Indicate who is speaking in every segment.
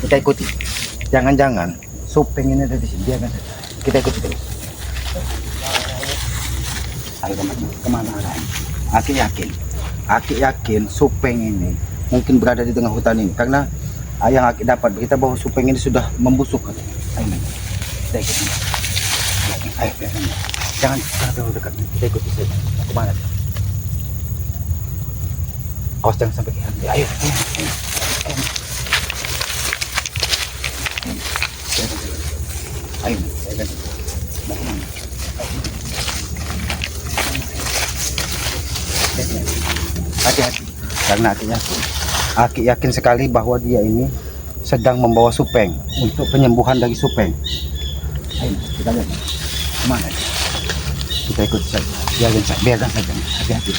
Speaker 1: Kita ikuti. Jangan-jangan Supeng ini ada di sini. Biarkan saja. Kita ikuti terus. Ayo kemana arahnya? Aki yakin Supeng ini mungkin berada di tengah hutan ini, karena yang Aki dapat berita bahwa Supeng ini sudah membusuk. Ayo, kita ikuti. Ayo, jangan terlalu dekat. Kita ikuti saja. Kemana? Awas jangan sampai ke hati. Ayo. Ayo. Mau kemana? Hati-hati. Karena Aki yakin sekali bahwa dia ini sedang membawa Supeng untuk penyembuhan dari Supeng. Ayo, kita lihat. Kemana? Kita ikut saja. Biarkan saja. Hati-hati.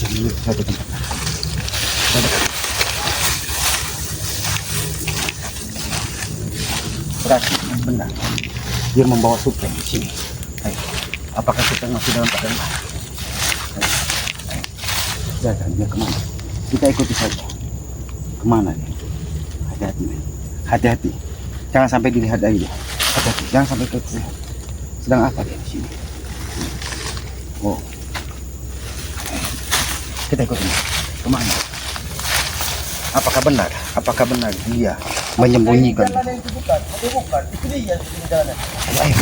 Speaker 1: Ini saja tempat. Berarti benar. Dia membawa Supeng di sini. Ayo. Apakah Supeng masih dalam keadaan? Jangan dia kemana? Kita ikuti saja. Kemana dia? Hati-hati, men. Hati-hati. Jangan sampai dilihat lagi dia. Hati-hati. Jangan sampai terlihat. Sedang apa dia di sini? Oh. Kita ikuti. Kemana? Apakah benar? Apakah benar dia menyembunyikan?
Speaker 2: Jalan itu bukan. Itu dia yang jalan.
Speaker 1: Ayo,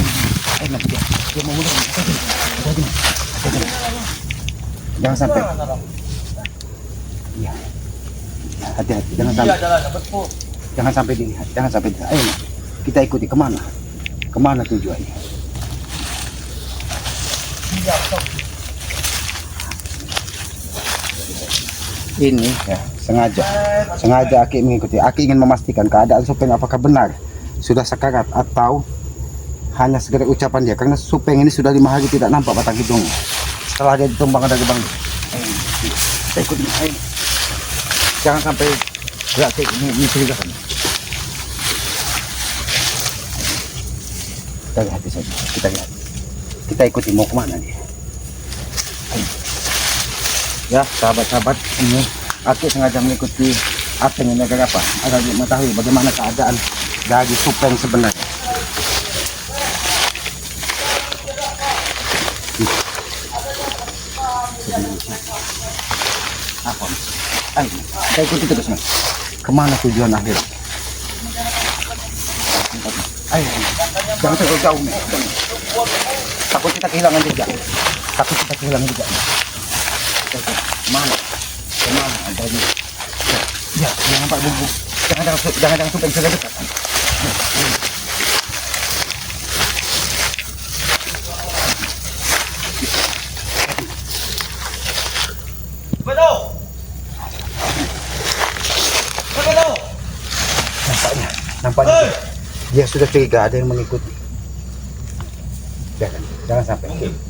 Speaker 1: nanti dia mau mulai. Jangan sampai. Iya. Hati-hati. Jangan sampai. Jangan sampai dilihat. Jangan sampai dilihat. Ayo, kita ikuti kemana? Kemana tujuannya? Ini ya sengaja Aki mengikuti. Aki ingin memastikan keadaan Supeng apakah benar sudah sekarat atau hanya sekedar ucapan dia, karena Supeng ini sudah 5 hari tidak nampak batang hidungnya setelah dia ditumbangkan dari bang. Kita ikuti. Jangan sampai gerak ini mencurigakan. Kita lihat saja. Kita ikuti mau kemana dia. Ya sahabat-sahabat, ini Aki sengaja mengikuti Ateng ini agar apa? Agar mengetahui bagaimana keadaan dari Supeng sebenarnya. Apa? Ayo, kita ikuti terus, Mas. Kemana tujuan akhir? Ayo, jangan terlalu jauh, Mas. Takut kita kehilangan jejak. Kemana ada ini? Ya, jangan nampak bumbu. Jangan Supeng sudah dekat. Nampaknya dia sudah curiga ada yang mengikuti. Jangan sampai.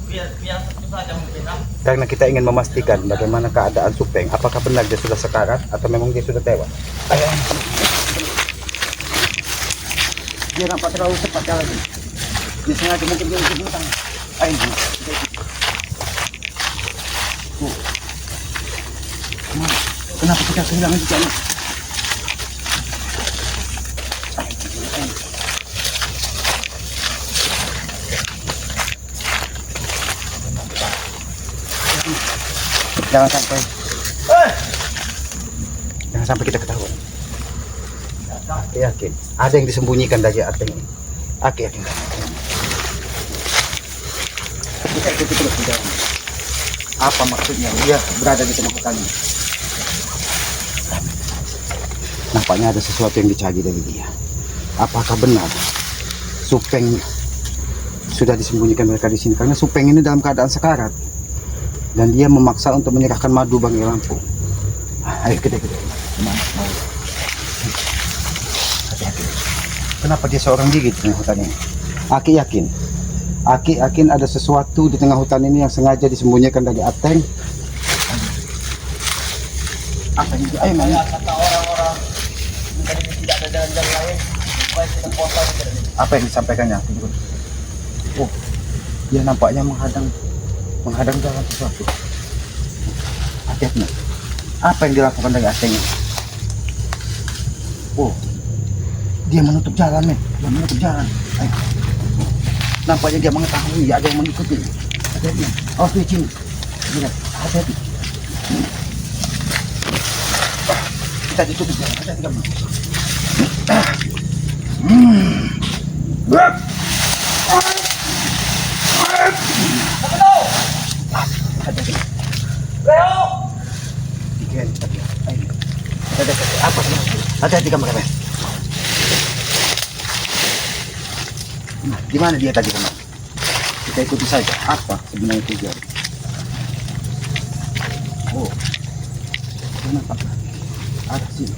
Speaker 2: Biar satu saja mungkin.
Speaker 1: Karena kita ingin memastikan bagaimana keadaan Supeng, apakah benar dia sudah sekarat atau memang dia sudah tewas. Ayo. Dia nampak terlalu cepat jalan. Dia sengaja mungkin dia untuk hutang. Ayo. Kenapa kita kehilangan jejaknya? Jangan sampai kita ketahuan. Aki yakin ada yang disembunyikan dari Ateng ini. Aki yakin. Kita ikuti terus jalan. Apa maksudnya dia berada di tengah hutan ini? Nampaknya ada sesuatu yang dicari dari dia. Apakah benar Supeng sudah disembunyikan mereka di sini? Karena Supeng ini dalam keadaan sekarat. Dan dia memaksa untuk menyerahkan madu Bang Lampung. Ayo kita kemana? Hati-hati. Kenapa dia seorang diri di tengah hutan ini? Aki yakin ada sesuatu di tengah hutan ini yang sengaja disembunyikan dari Ateng. Apa ini? Ayo mana?
Speaker 2: Kata orang-orang tidak ada jalan-jalan lain. Supaya kita kota.
Speaker 1: Apa yang disampaikannya? Oh, dia nampaknya menghadang jalan sesuatu. Hati-hati. Apa yang dilakukan dari Ateng ini? Oh, dia menutup jalan, men. Dia menutup jalan. Ayo. Nampaknya dia mengetahui ada yang mengikuti. Hati-hati. Oh, di sini. Lihat, hati-hati. Kita ditutup jalan. Hati-hati kamu. Hati-hati.
Speaker 2: Leo!
Speaker 1: Dikirain tadi. Ayo. Hati-hati. Apa sih? Hati-hati kamu, kamu. Nah, di mana dia tadi, kamu? Kita ikuti saja. Apa sebenarnya tujuan? Oh, kenapa? Ada sini.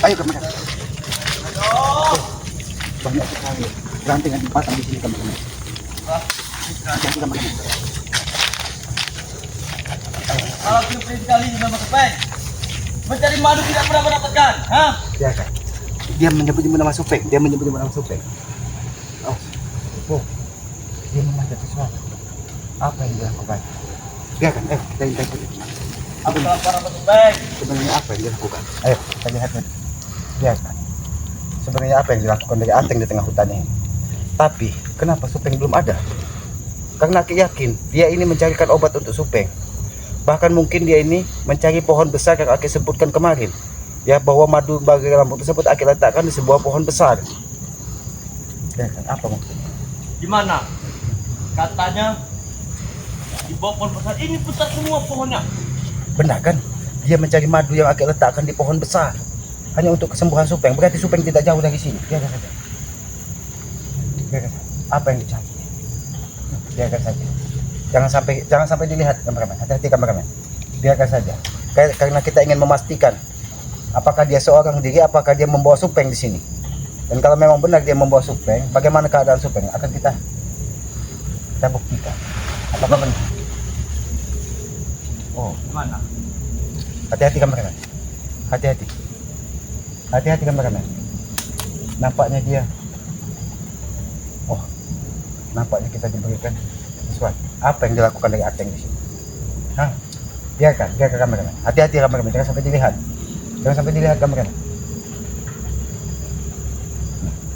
Speaker 1: Ayo kamu. Banyak sekali ranting yang dipasang di sini, kamu. Hati-hati kamu.
Speaker 2: Kalau pilih sekali juga Mas Supeng. Mencari madu tidak pernah mendapatkan, hah?
Speaker 1: Ya kan? Dia menyebut nama Supeng. Dia menyebut nama Supeng. Oh, oh, dia memanjat sesuatu. Apa yang dilakukan? Ya kan? Kita ikuti.
Speaker 2: Aku lapar Mas Supeng.
Speaker 1: Sebenarnya apa yang dilakukan? Ayo, kita lihat. Ya kan? Sebenarnya apa yang dilakukan dari Ateng di tengah hutan ini? Tapi, kenapa Supeng belum ada? Karena aku yakin dia ini mencarikan obat untuk Supeng. Bahkan mungkin dia ini mencari pohon besar yang Aki sebutkan kemarin. Ya, bahwa madu bagi rambut tersebut Aki letakkan di sebuah pohon besar. Ya kan? Apa maksudnya?
Speaker 2: Di mana? Katanya di bawah pohon besar ini besar semua pohonnya.
Speaker 1: Benar kan? Dia mencari madu yang Aki letakkan di pohon besar. Hanya untuk kesembuhan Supeng. Berarti Supeng tidak jauh dari sini. Biarkan saja. Biarkan saja. Apa yang dicari? Biarkan saja. Jangan sampai dilihat, kameramen. Hati-hati, kameramen. Biarkan saja. Karena kita ingin memastikan apakah dia seorang diri, apakah dia membawa Supeng di sini. Dan kalau memang benar dia membawa Supeng, bagaimana keadaan Supeng akan kita buktikan. Apakah benar? Oh,
Speaker 2: Di mana?
Speaker 1: hati-hati, kameramen. Hati-hati. Hati-hati, kameramen. Nampaknya dia. Oh, nampaknya kita diberikan sesuatu. Apa yang dilakukan dari Ateng di sini? Hah? Biarkan kameramen. Hati-hati, kameramen. Jangan sampai dilihat. Jangan sampai dilihat, kameramen.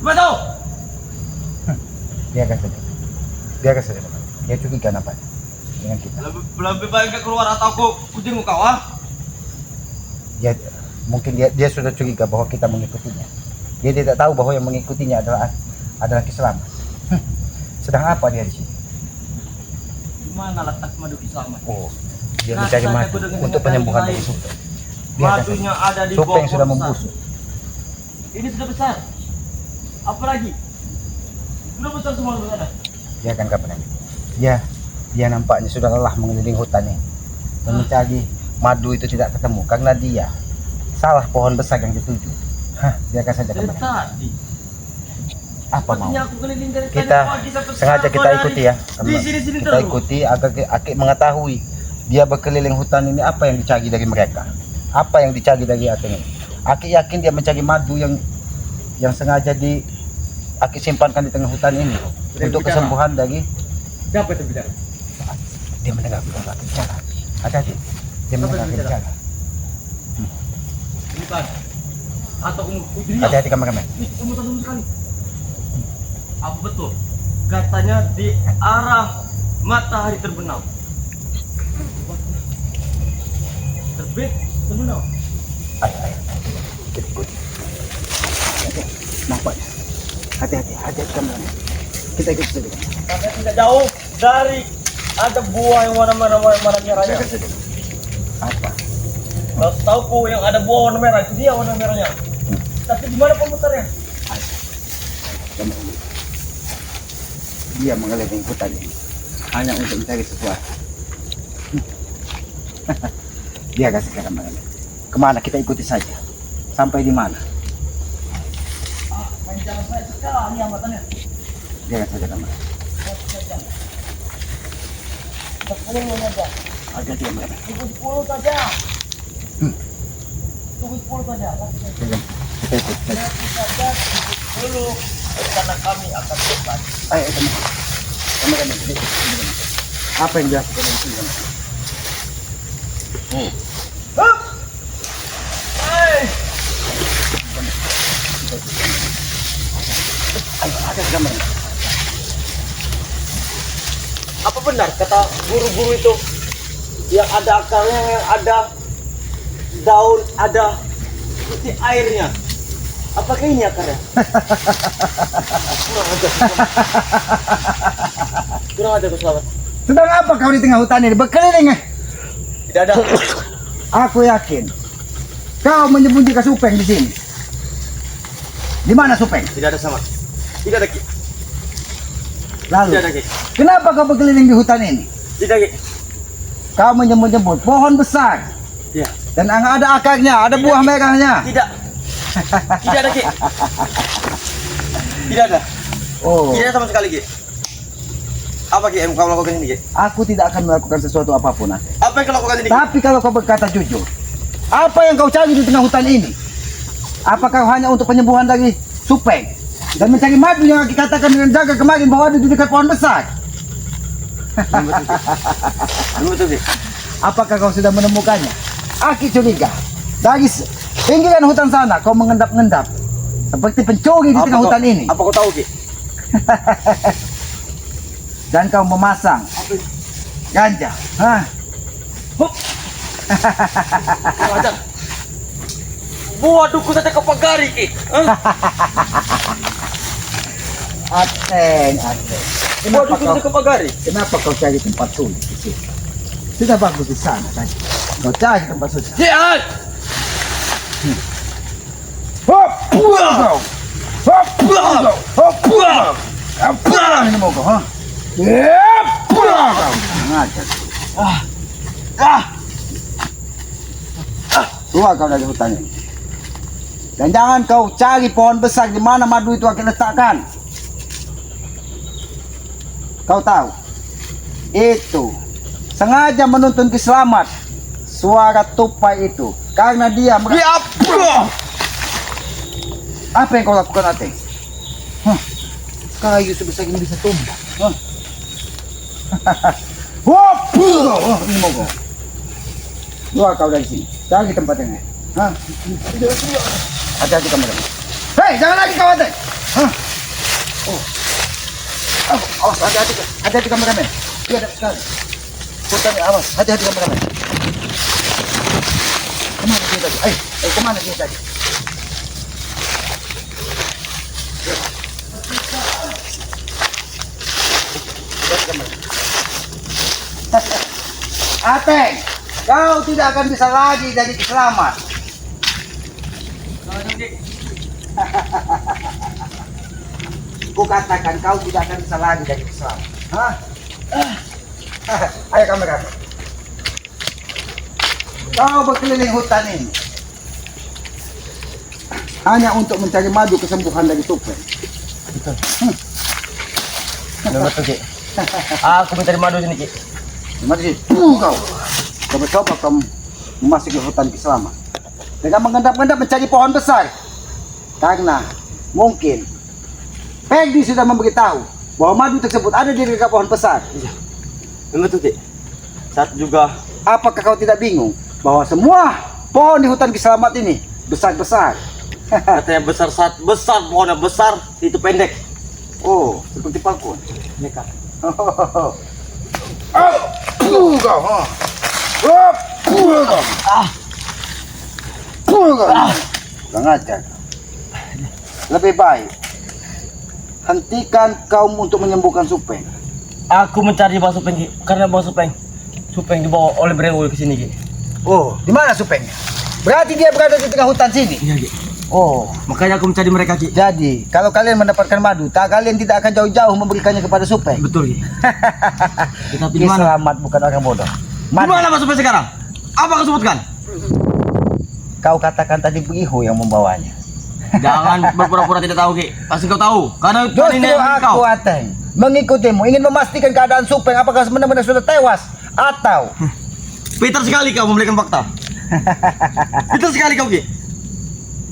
Speaker 2: Gimana tuh?
Speaker 1: Biarkan saja. Biarkan saja, kameramen. Dia curiga nampaknya dengan kita.
Speaker 2: Lebih baik gak keluar atau aku jenguk kau, ah?
Speaker 1: Mungkin dia sudah curiga bahwa kita mengikutinya. Dia tidak tahu bahwa yang mengikutinya adalah Kislamat. Sedang apa dia di sini?
Speaker 2: Di mana letak madu Kislamat?
Speaker 1: Oh, dia mencari madu untuk penyembuhan dari Supeng.
Speaker 2: Madunya ada di bawah
Speaker 1: Supeng sudah
Speaker 2: pohon besar.
Speaker 1: membusuk.
Speaker 2: Ini sudah besar. Apalagi? Sudah besar semua ada.
Speaker 1: Dia kan kapan? Dia nampaknya sudah lelah mengelilingi hutan ini dan mencari madu itu tidak ketemu karena dia salah pohon besar yang dituju. Biarkan saja
Speaker 2: Dari
Speaker 1: kemarin.
Speaker 2: tadi.
Speaker 1: Apa mau?
Speaker 2: Sepertinya aku keliling dari
Speaker 1: Kita
Speaker 2: tadi pagi sampai
Speaker 1: sengaja
Speaker 2: sekarang,
Speaker 1: kita
Speaker 2: kau
Speaker 1: ikuti
Speaker 2: dari-
Speaker 1: ya.
Speaker 2: Di sini
Speaker 1: Kita
Speaker 2: terus.
Speaker 1: ikuti agar Aki mengetahui dia berkeliling hutan ini apa yang dicari dari mereka. Apa yang dicari dari Ateng ini. Aki yakin dia mencari madu yang sengaja Aki simpankan di tengah hutan ini untuk
Speaker 2: bicara.
Speaker 1: kesembuhan dari.
Speaker 2: Siapa itu bicara?
Speaker 1: Dia mendengar Aki bicara. Hati-hati. Dia
Speaker 2: Siapa
Speaker 1: mendengar
Speaker 2: yang
Speaker 1: Aki
Speaker 2: bicara?
Speaker 1: bicara.
Speaker 2: Bukan. Atau putrinya?
Speaker 1: Hati-hati, kameramen.
Speaker 2: Kamu tahu sekali. Apa betul? Katanya di arah matahari terbenam. Terbit, terbenam.
Speaker 1: Ayo. Kita ikuti. Nampaknya. Hati-hati kameramen. Kita ikuti saja.
Speaker 2: Katanya tidak jauh dari ada buah yang warna merahnya.
Speaker 1: Biarkan saja. Apa?
Speaker 2: Kalau setahuku yang ada buah warna merah itu dia warna merahnya. Tapi di mana pemutarnya?
Speaker 1: Kameramen. Dia mengelilingi hutan ini hanya untuk mencari sesuatu. Dia kasih ke kameramen. Kemana kita ikuti saja? Sampai di mana?
Speaker 2: Main jalan saya sekali amatannya.
Speaker 1: Dia kasih saja kameramen.
Speaker 2: 10 saja.
Speaker 1: Hati-hati kameramen.
Speaker 2: Tunggu 10 saja.
Speaker 1: Hmm.
Speaker 2: Tunggu 10 saja.
Speaker 1: Kita ikuti saja.
Speaker 2: Nanti saja 10 rencana kami akan selesai.
Speaker 1: Ayo kameramen. Kameramen. Apa yang dilakukan di sini? Oh.
Speaker 2: Hup! benar kata guru-guru itu, yang ada akarnya, yang ada daun, ada putih airnya. Apakah ini akarnya? Kurang ajar kau sahabat.
Speaker 1: Sedang apa kau di tengah hutan ini? Berkeliling
Speaker 2: Tidak ada.
Speaker 1: Aku yakin kau menyembunyikan Supeng di sini. Di mana Supeng?
Speaker 2: Tidak ada sama. Tidak ada Ki.
Speaker 1: Lalu,
Speaker 2: Tidak ada Ki.
Speaker 1: kenapa kau berkeliling di hutan ini?
Speaker 2: Tidak Ki.
Speaker 1: Kau menyebut-nyebut pohon besar
Speaker 2: Ya.
Speaker 1: dan ada akarnya, ada buah merahnya.
Speaker 2: Tidak. Tidak ada Ki. Tidak ada.
Speaker 1: Oh,
Speaker 2: Tidak ada sama sekali Ki. Apa Ki yang kau lakukan ini Ki?
Speaker 1: aku tidak akan melakukan sesuatu apapun. Ate.
Speaker 2: Apa yang kau lakukan ini?
Speaker 1: Tapi kalau kau berkata jujur, apa yang kau cari di tengah hutan ini? Apakah hanya untuk penyembuhan dari Supeng dan mencari madu yang aku katakan dengan jaga kemarin bahwa ada di dekat pohon besar?
Speaker 2: Betul Ki.
Speaker 1: Apakah kau sudah menemukannya? Aki curiga. Dari pinggiran hutan sana kau mengendap-endap seperti pencuri di tengah hutan ini.
Speaker 2: Apa kau tahu Ki?
Speaker 1: Dan kau memasang ganja. Hah?
Speaker 2: Hup. Kurang ajar. Buah duku saja kau pagari Ki.
Speaker 1: Ateng.
Speaker 2: Buah duku saja kau pagari.
Speaker 1: Kenapa kau cari tempat sulit di sini? Sudah bagus di sana kan? Kau cari tempat sulit.
Speaker 2: Jangan.
Speaker 1: Hop! Kau! Hop! Kau! Hop! Apa ini mau kau? Hah? Kau! Ngajar. Keluar kau dari hutan ini. Dan jangan kau cari pohon besar di mana madu itu akan letakkan. Kau tahu, itu sengaja menuntun Kiselamat suara tupai itu karena dia apa yang kau lakukan, Ate? Kayu sebesar ini bisa tumbuh. Ini mau kau. Keluar kau dari sini. Cari tempat yang lain. Hati-hati kamera. Hei, jangan lagi kau, Ate. Awas, hati-hati. Hati-hati kameramen. Dia ada sekali. Hutan, awas. Hati-hati kameramen. Kemana dia tadi? Kemana dia tadi? Ateng, kau tidak akan bisa lagi jadi Kiselamat. Ku katakan kau tidak akan bisa lagi jadi Kiselamat. Hah? Ayo kamera. Kau berkeliling hutan ini hanya untuk mencari madu kesembuhan dari Supeng.
Speaker 2: Betul. Betul Ki. Aku mencari madu sini Ki.
Speaker 1: Mari kau. Coba kau memasuki hutan Kiselamat dengan mengendap-endap mencari pohon besar. Karena mungkin Peggy sudah memberitahu bahwa madu tersebut ada di dekat pohon besar.
Speaker 2: Iya. Betul Ki. Saat juga.
Speaker 1: Apakah kau tidak bingung bahwa semua pohon di hutan Kiselamat ini besar-besar?
Speaker 2: Katanya besar, saat besar pohonnya besar, itu pendek.
Speaker 1: Oh, seperti palkun.
Speaker 2: Mereka.
Speaker 1: Kurang ajar. Lebih baik hentikan kaum untuk menyembuhkan Supeng.
Speaker 2: Aku mencari Bang Supeng Ki, karena Bang Supeng dibawa oleh Brengul ke sini Ki.
Speaker 1: Oh, di mana Supengnya? Berarti dia berada di tengah hutan sini.
Speaker 2: Iya Ki.
Speaker 1: Oh,
Speaker 2: Makanya aku mencari mereka Ki.
Speaker 1: jadi kalau kalian mendapatkan madu, kalian tidak akan jauh-jauh memberikannya kepada Supeng.
Speaker 2: Betul Ki. Tetapi di mana?
Speaker 1: Kiselamat bukan orang bodoh.
Speaker 2: Di mana Bang Supeng sekarang? Apa kau sebutkan?
Speaker 1: Kau katakan tadi Ihu yang membawanya.
Speaker 2: Jangan berpura-pura tidak tahu Ki. Pasti kau tahu. Karena
Speaker 1: Justru
Speaker 2: ini
Speaker 1: aku Ateng mengikutimu, ingin memastikan keadaan Supeng apakah benar-benar sudah tewas atau
Speaker 2: Peter sekali kau memberikan fakta. Peter sekali kau Ki.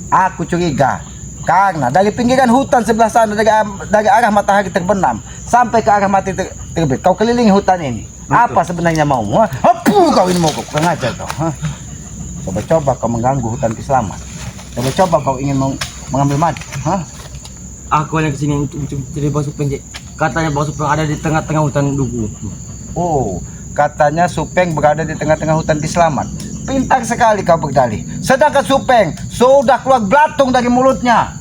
Speaker 1: aku curiga karena dari pinggiran hutan sebelah sana dari arah matahari terbenam sampai ke arah mati terbit kau kelilingi hutan ini. Apa sebenarnya maumu? Apu kau ini mau kau kurang ajar kau. Coba-coba kau mengganggu hutan Kiselamat. Coba-coba kau ingin mengambil madu.
Speaker 2: Aku hanya kesini untuk mencari Bang Supeng Ki. Katanya Bang Supeng ada di tengah-tengah hutan duku.
Speaker 1: Oh, katanya Supeng berada di tengah-tengah hutan Kiselamat. Pintar sekali kau berdalih. Sedangkan Supeng sudah keluar belatung dari mulutnya.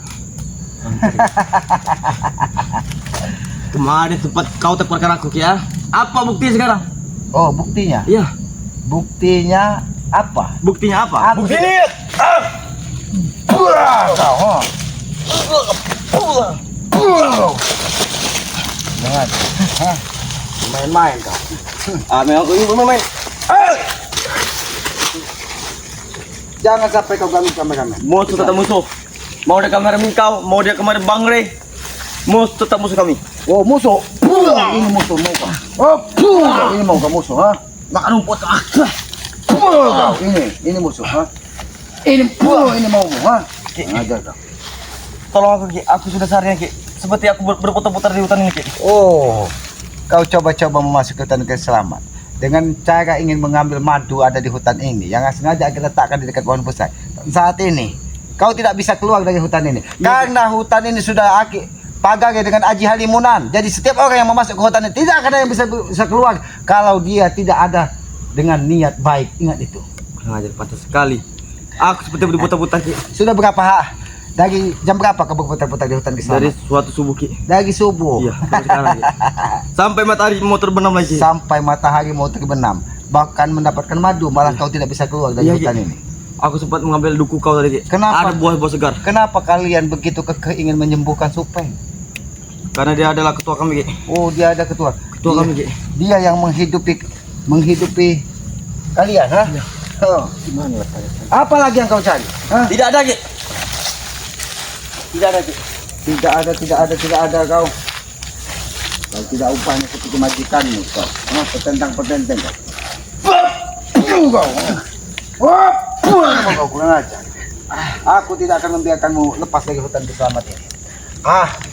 Speaker 2: Kemarin sempat kau terperkara aku ya. Apa bukti sekarang?
Speaker 1: Oh, buktinya?
Speaker 2: Iya.
Speaker 1: Buktinya apa?
Speaker 2: Buktinya apa?
Speaker 1: Bukti
Speaker 2: Bukti.
Speaker 1: kau, ha? Jangan. Hah? Main-main kau.
Speaker 2: Memang aku ini bermain.
Speaker 1: Jangan sampai kau ganggu kameramen.
Speaker 2: Musuh tetap musuh. Mau dia kameramen kau, mau dia kemarin Bang Rey. Musuh tetap musuh kami.
Speaker 1: Oh, musuh. Ini musuh mau kau. Oh, ini mau kau musuh, ha?
Speaker 2: Makan rumput.
Speaker 1: Kau ini musuh, ha? Ini mau, ha? Ngajar kau.
Speaker 2: Tolong aku Ki, aku sudah seharian Ki. Seperti aku berputar-putar di hutan ini Ki.
Speaker 1: Oh, kau coba-coba memasuki hutan Kiselamat dengan cara ingin mengambil madu ada di hutan ini yang sengaja kita letakkan di dekat pohon besar. Saat ini kau tidak bisa keluar dari hutan ini karena hutan ini sudah pagar dengan Aji Halimunan. Jadi setiap orang yang masuk ke hutan ini tidak ada yang bisa keluar kalau dia tidak ada dengan niat baik. Ingat itu.
Speaker 2: Kurang ajar, pantas sekali. Aku seperti berputar-putar Ki.
Speaker 1: Sudah berapa dari jam berapa kau berputar-putar di hutan Kiselamat?
Speaker 2: Dari suatu subuh Ki.
Speaker 1: Dari subuh.
Speaker 2: Iya, sampai sekarang Ki. Sampai matahari mau terbenam lagi.
Speaker 1: Sampai matahari mau terbenam, bahkan mendapatkan madu malah kau tidak bisa keluar dari
Speaker 2: Iya,
Speaker 1: hutan
Speaker 2: Ki.
Speaker 1: ini.
Speaker 2: Aku sempat mengambil duku kau tadi Ki.
Speaker 1: Kenapa?
Speaker 2: Ada buah-buah segar.
Speaker 1: Kenapa kalian begitu kekeh ingin menyembuhkan Supeng?
Speaker 2: Karena dia adalah ketua kami Ki.
Speaker 1: Oh, dia ada ketua.
Speaker 2: Ketua
Speaker 1: Dia-
Speaker 2: kami Ki.
Speaker 1: Dia yang menghidupi kalian, ha?
Speaker 2: Iya.
Speaker 1: Oh.
Speaker 2: Gimana lah saya?
Speaker 1: Apa lagi yang kau cari? Hah?
Speaker 2: Tidak ada Ki. Tidak ada Ki.
Speaker 1: Tidak ada kau. Kau tidak upahnya seperti majikanmu kau. Petentang-petenteng kau. Kau kurang ajar. Aku tidak akan membiarkanmu lepas dari hutan Kiselamat ini.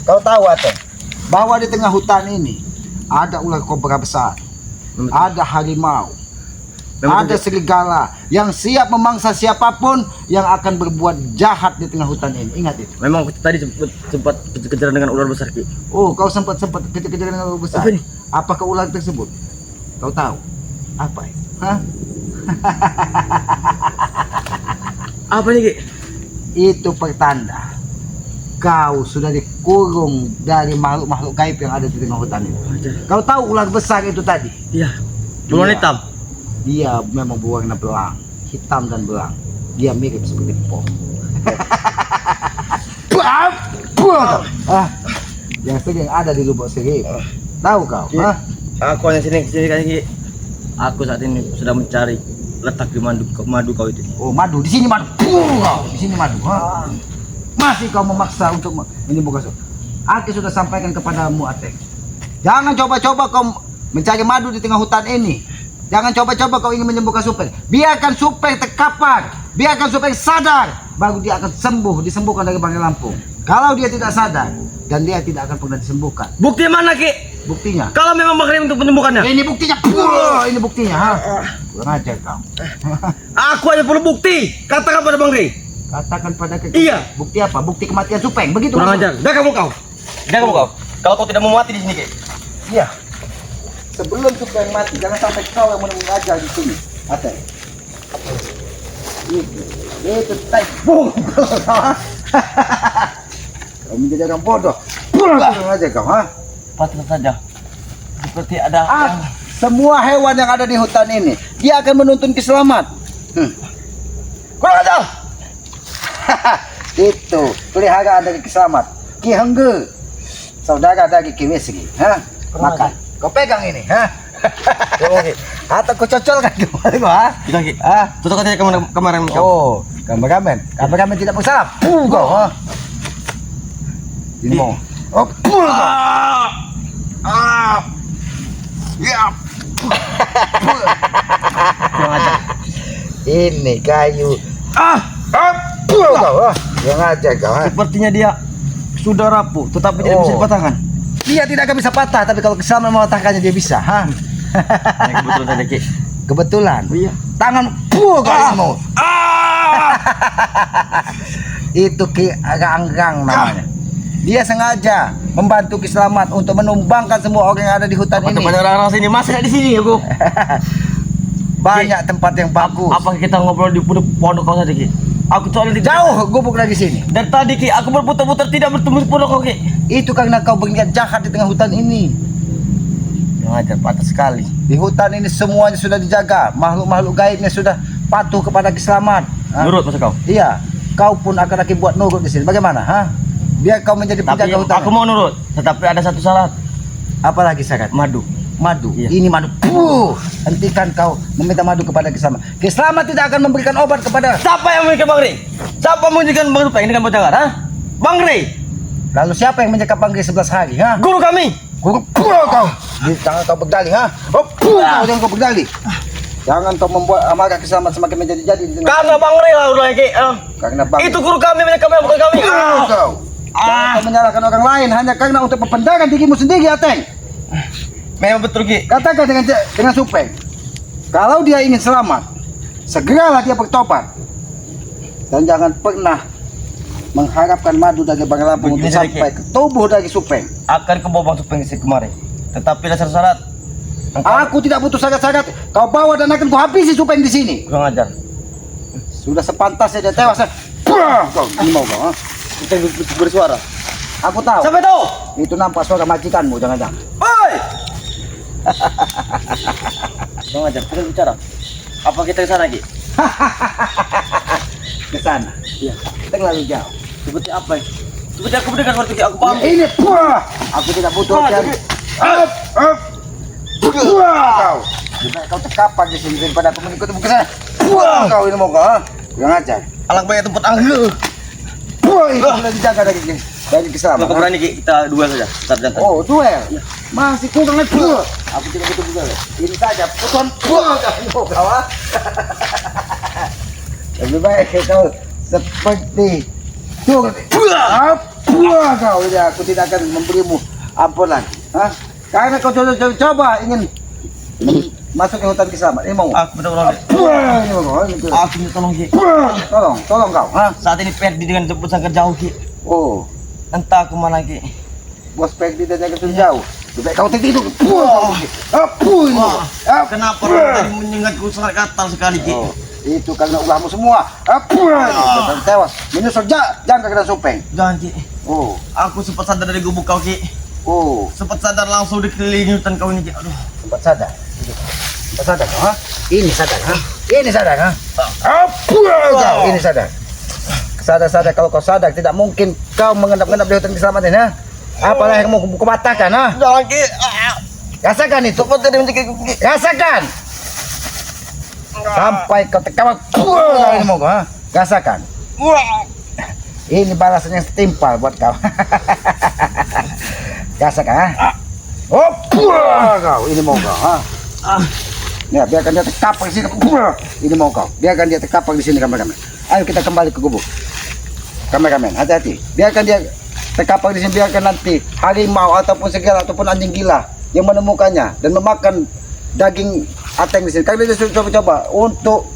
Speaker 1: Kau tahu Ateng, bahwa di tengah hutan ini ada ular kobra besar, ada harimau, ada serigala yang siap memangsa siapapun yang akan berbuat jahat di tengah hutan ini. Ingat itu.
Speaker 2: Memang aku tadi sempat kejar dengan ular besar Ki.
Speaker 1: Oh, kau sempat kejar dengan ular besar.
Speaker 2: Apa ini?
Speaker 1: Apakah ular tersebut? Kau tahu? Apa itu? Hah?
Speaker 2: Apa ini Ki?
Speaker 1: Itu pertanda kau sudah dikurung dari makhluk-makhluk gaib yang ada di tengah hutan ini.
Speaker 2: Ajar.
Speaker 1: Kau tahu ular besar itu tadi?
Speaker 2: Iya. Berwarna
Speaker 1: Iya.
Speaker 2: hitam.
Speaker 1: Dia memang berwarna belang, hitam dan belang. Dia mirip seperti pohon. Yang sering ada di lubuk Serif. Tahu kau?
Speaker 2: Iya.
Speaker 1: Hah?
Speaker 2: Aku hanya sini kali Ki. Aku saat ini sedang mencari letak di madu kau itu.
Speaker 1: Oh, madu. Di sini madu. Kau. Di sini madu. Hah? Masih kau memaksa untuk menyembuhkan Supeng. Aku sudah sampaikan kepadamu, Ateng. Jangan coba-coba kau mencari madu di tengah hutan ini. Jangan coba-coba kau ingin menyembuhkan Supeng. Biarkan Supeng terkapar. Biarkan Supeng sadar. Baru dia akan disembuhkan dari Bangkai Lampung. Kalau dia tidak sadar, dan dia tidak akan pernah disembuhkan.
Speaker 2: Bukti mana Ki?
Speaker 1: Buktinya.
Speaker 2: Kalau memang Bang untuk menyembuhkannya.
Speaker 1: Ini buktinya. Ini buktinya. Ha? Kurang ajar kau.
Speaker 2: Aku hanya perlu bukti. Katakan pada Bang Rey.
Speaker 1: Katakan pada
Speaker 2: Iya.
Speaker 1: Bukti apa? Bukti kematian Supeng. Begitu.
Speaker 2: Kurang
Speaker 1: maksud?
Speaker 2: ajar. Dah kamu kau. Kalau kau tidak mau mati di sini Ki.
Speaker 1: Iya. Sebelum Supeng mati, jangan sampai kau yang mengajar di sini. Ateng. Itu tai. Boom. Kau menjadi orang bodoh. Pulang aja kau, ha?
Speaker 2: Patut saja. Seperti ada
Speaker 1: Semua hewan yang ada di hutan ini, dia akan menuntun Kiselamat. Kurang ajar. Itu peliharaan dari Kiselamat. Ki Hengge, saudara dari Ki Wisri. Makan. Kau pegang ini, ha? Atau kau cocolkan kembali kau, ha?
Speaker 2: Bisa Ki. Tutup aja kemarin kau.
Speaker 1: Oh, kameramen tidak bersalah. Kau, ha? Ini mau. Oh,
Speaker 2: Ya. Kurang ajar.
Speaker 1: ini kayu. Kau, yang ajar kau, ha?
Speaker 2: Sepertinya dia sudah rapuh, tetapi tidak bisa
Speaker 1: Oh.
Speaker 2: dipatahkan.
Speaker 1: Dia tidak akan bisa patah, tapi kalau Kiselamat mematahkannya dia bisa, ha?
Speaker 2: Ini kebetulan tadi Ki.
Speaker 1: Kebetulan.
Speaker 2: Iya.
Speaker 1: Tangan kamu. Itu Ki Ranggang namanya. Dia sengaja membantu Ki Slamet untuk menumbangkan semua orang yang ada di hutan ini.
Speaker 2: Tempat orang sini, masa di sini aku.
Speaker 1: Banyak tempat yang bagus.
Speaker 2: Apa kita ngobrol di pondok kau tadi, Ki? Aku soalnya
Speaker 1: Jauh gubuk dari sini.
Speaker 2: dari tadi, Ki. Aku berputar-putar tidak bertemu di pondok kau, Ki.
Speaker 1: Itu karena kau berniat jahat di tengah hutan ini.
Speaker 2: Ngajar patah sekali.
Speaker 1: Di hutan ini semuanya sudah dijaga. Makhluk-makhluk gaibnya sudah patuh kepada Ki Slamet. Hah?
Speaker 2: Nurut masa kau?
Speaker 1: Iya. Kau pun akan lagi buat nurut di sini. Bagaimana? Hah? Biar kau menjadi
Speaker 2: Tapi
Speaker 1: penjaga hutan.
Speaker 2: aku mau nurut, tetapi ada satu syarat.
Speaker 1: Apa lagi syarat?
Speaker 2: Madu.
Speaker 1: Madu.
Speaker 2: Iya.
Speaker 1: Ini madu. Hentikan kau meminta madu kepada Ki Slamet. Ki Slamet tidak akan memberikan obat kepada.
Speaker 2: Siapa yang memberikan Bang Rey? Siapa yang memberikan Bang Rupeng dengan bocah, ha? Bang Rey,
Speaker 1: Lalu siapa yang menjaga panggil 11 hari? Ha?
Speaker 2: guru kami.
Speaker 1: Guru kau. Jangan kau berdalih, ha? Jangan kau berdalih. Jangan kau membuat amarah Ki Slamet semakin menjadi-jadi di tengah.
Speaker 2: Karena Bang Rey lah udah, Ki.
Speaker 1: Karena bang.
Speaker 2: Itu guru kami, banyak kami, bukan kami.
Speaker 1: Kau. Jangan kau menyalahkan orang lain hanya karena untuk perpendaran dirimu sendiri, Ateng.
Speaker 2: Memang betul, Ki.
Speaker 1: Katakan dengan Supeng, kalau dia ingin selamat, segeralah dia bertobat. Dan jangan pernah mengharapkan madu dari Bang Lampung untuk
Speaker 2: Begini saja,
Speaker 1: sampai ke tubuh dari Supeng.
Speaker 2: Akan ke Bang Supeng kemarin. Tetapi ada syarat.
Speaker 1: Aku tidak butuh syarat-syarat. Kau bawa dan akan kuhabisi Supeng di sini.
Speaker 2: Kurang ajar.
Speaker 1: Sudah sepantasnya dia tewas. Kau ini mau kau? Ha?
Speaker 2: Kita bersuara.
Speaker 1: Aku tahu.
Speaker 2: Sampai tahu.
Speaker 1: Itu nampak suara majikanmu, jangan-jangan.
Speaker 2: Oi. Kurang ajar. Kita bicara. Apa kita ke sana, Ki?
Speaker 1: Ke sana. Iya. Terlalu jauh.
Speaker 2: Seperti apa? Seperti aku mendengar seperti Ki. Aku paham.
Speaker 1: Ini. Aku tidak butuh cari. Kau. Kau terkapar di sini daripada aku mengikutimu ke sana. Kau ini mau kau? Ha? Kurang ajar.
Speaker 2: Alang banyak tempat anggur.
Speaker 1: Itu sudah dijaga dari Ki Slamet.
Speaker 2: Kau berani, Ki? Kita dua saja. Satu jantan.
Speaker 1: Oh, duel. Masih kurang aja. Aku tidak butuh duel. Ini saja putusan. Kau ha? Lebih baik kau seperti kau ini aku tidak akan memberimu ampunan. Hah? Karena kau coba ingin masuk ke hutan Ki Slamet. Ini mau.
Speaker 2: Aku benar-benar.
Speaker 1: Ini mau.
Speaker 2: Aku minta tolong, Ki.
Speaker 1: Tolong kau. Hah?
Speaker 2: Saat ini Perdi dengan jemput sangkar jauh, Ki.
Speaker 1: Oh,
Speaker 2: Entah kemana, Ki.
Speaker 1: bos Peggy dan jaga jauh. Lebih baik kau tidur.
Speaker 2: Kenapa tadi menyengatku sangat katal sekali, Ki?
Speaker 1: Oh, itu karena ulahmu semua. Tewas. Menyusul jangka kena Supeng.
Speaker 2: Jangan, Ki.
Speaker 1: Oh,
Speaker 2: Aku sempat sadar dari gubuk kau, Ki.
Speaker 1: oh,
Speaker 2: Sempat sadar langsung dikelilingi hutan kau ini, Ki. Aduh.
Speaker 1: sempat sadar. Sempat sadar, ha? Ini sadar, ha? Ini sadar, ha? Ini sadar. Sadar kalau kau sadar tidak mungkin kau mengendap-endap di hutan Ki Slamet ini, ha? Apalah yang mau kubatakan, ha?
Speaker 2: Jangan, Ki.
Speaker 1: Rasakan itu.
Speaker 2: Sempat tadi mencekik, Ki.
Speaker 1: Rasakan. Sampai kau terkawal. Ini mau kau, ha? Rasakan. Ini balasan yang setimpal buat kau. Rasakan, ha? Oh, kau. Ini mau kau, ha? Ya, biarkan dia terkapar di sini. Ini mau kau. Biarkan dia terkapar di sini, kameramen. Ayo kita kembali ke gubuk. Kameramen, hati-hati. Biarkan dia terkapar di sini. Biarkan nanti harimau ataupun segala ataupun anjing gila yang menemukannya dan memakan daging Ateng di sini. Karena dia sudah coba-coba untuk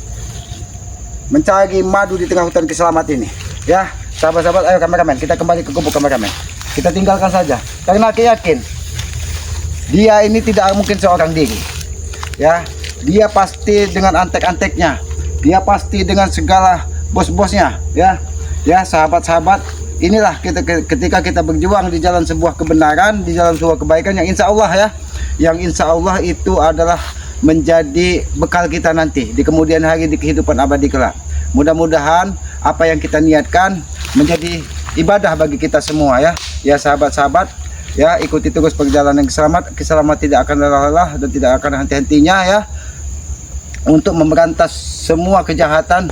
Speaker 1: mencari madu di tengah hutan Ki Slamet ini. Ya, sahabat-sahabat, ayo kameramen, kita kembali ke gubuk kameramen. Kita tinggalkan saja. Karena aku yakin dia ini tidak mungkin seorang diri. Ya, dia pasti dengan antek-anteknya. Dia pasti dengan segala bos-bosnya, ya. Ya, sahabat-sahabat, inilah kita ketika kita berjuang di jalan sebuah kebenaran, di jalan sebuah kebaikan yang insya Allah ya, yang insya Allah itu adalah menjadi bekal kita nanti di kemudian hari di kehidupan abadi kelak. Mudah-mudahan apa yang kita niatkan menjadi ibadah bagi kita semua ya. Ya sahabat-sahabat, ya ikuti terus perjalanan Ki Slamet tidak akan lelah-lelah dan tidak akan henti-hentinya ya untuk memberantas semua kejahatan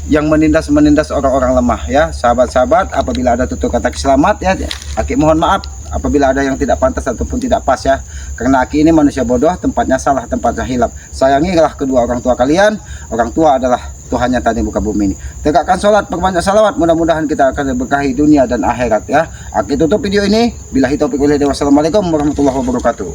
Speaker 1: yang menindas orang-orang lemah ya. Sahabat-sahabat, apabila ada tutur kata Ki Slamet ya, Aki mohon maaf apabila ada yang tidak pantas ataupun tidak pas ya, karena Aki ini manusia bodoh, tempatnya salah, tempatnya hilap. Sayangilah kedua orang tua kalian. Orang tua adalah Tuhannya tadi muka bumi ini. Tegakkan sholat, perbanyak salawat, mudah-mudahan kita akan berkahi dunia dan akhirat ya. Aki tutup video ini. Billahi taufiq wal hidayah. Wassalamualaikum warahmatullahi wabarakatuh.